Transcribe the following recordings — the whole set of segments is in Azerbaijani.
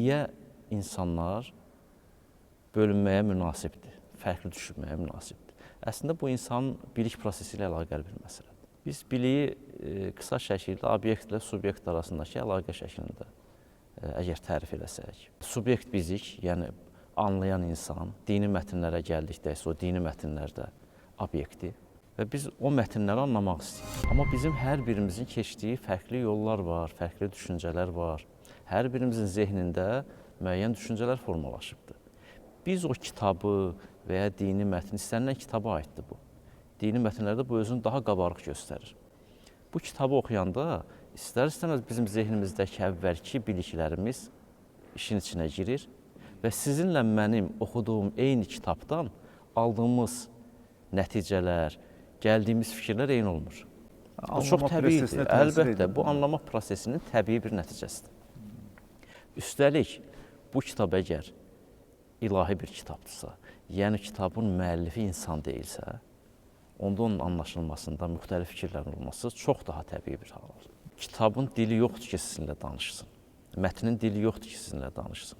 niyə insanlar bölünməyə münasibdir, fərqli düşünməyə münasibdir? Əslində, bu insanın bilik prosesi ilə əlaqəli bir məsələdir. Biz biliyi qısa şəkildə obyektlə subyekt arasındakı əlaqə şəklində əgər tərif eləsək. Subyekt bizik, yəni anlayan insan, dini mətnlərə gəldikdə isə o dini mətnlərdə obyekti və biz o mətnləri anlamaq istəyirik. Amma bizim hər birimizin keçdiyi fərqli yollar var, fərqli düşüncələr var. Hər birimizin zehnində müəyyən düşüncələr formalaşıbdır. Biz o kitabı və ya dini mətn, istənilən kitaba aiddir bu. Dini mətnlərdə bu özünü daha qabarıq göstərir. Bu kitabı oxuyanda istər-istəməz bizim zehnimizdəki əvvəlki biliklərimiz işin içinə girir və sizinlə mənim oxuduğum eyni kitabdan aldığımız nəticələr, gəldiyimiz fikirlər eyni olmur. Bu çox təbiidir. Əlbəttə, bu anlama prosesinin təbii bir nəticəsidir. Üstəlik, bu kitab əgər ilahi bir kitabdırsa, yəni kitabın müəllifi insan deyilsə, onda onun anlaşılmasında müxtəlif fikirlərin olması çox daha təbii bir haldır. Kitabın dili yoxdur ki, sizinlə danışsın. Mətnin dili yoxdur ki, sizinlə danışsın.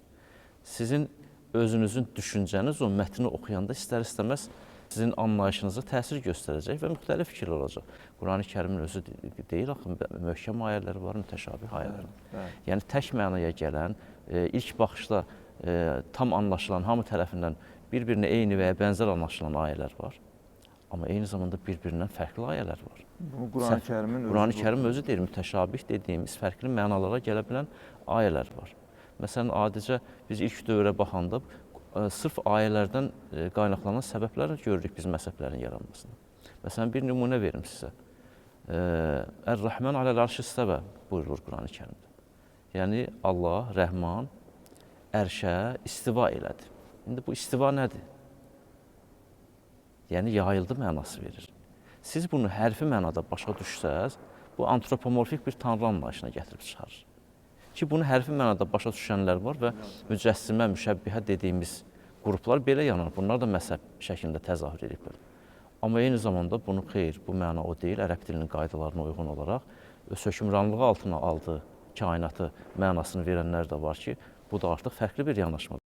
Sizin özünüzün düşüncəniz o mətni oxuyanda istər-istəməz sizin anlayışınıza təsir göstərəcək və müxtəlif fikirlər olacaq. Qurani-Kərimin özü deyil, axı, möhkəm ayələri var, mütəşabih ayələri. Yəni, tək mənaya gələn, ilk baxışda tam anlaşılan, hamı tərəfindən bir-birinə eyni və ya bənzər anlaşılan ayələr var. Amma eyni zamanda bir-birindən fərqli ayələr var. Bunu Qurani-Kərim özü deyir, mütəşabih dediyimiz fərqli mənalara gələ bilən ayələr var. Məsələn, adicə biz ilk dövrə baxanda sırf ayələrdən qaynaqlanan səbəbləri görürük biz məzhəblərin yaranmasında. Məsələn, bir nümunə verim sizə. Ər-Rəhmən aləl-ərşi istəvə buyurulur Qurani-Kərimdə. Yəni, Allah, Rəhman ərşə istiva elədi. İndi bu istiva nədir? Yəni, yayıldı mənası verir. Siz bunu hərfi mənada başa düşsəz, bu antropomorfik bir tanrı anlayışına gətirib çıxarır. Ki, bunu hərfi mənada başa düşənlər var və mücəssimə, müşəbbihə dediyimiz qruplar belə yanar. Bunlar da məzhəb şəklində təzahür ediblər. Amma eyni zamanda bunu xeyr, bu məna o deyil, ərəb dilinin qaydalarına uyğun olaraq öz hökmranlığı altına aldığı kainatı mənasını verənlər də var ki, bu da artıq fərqli bir yanaşmadır.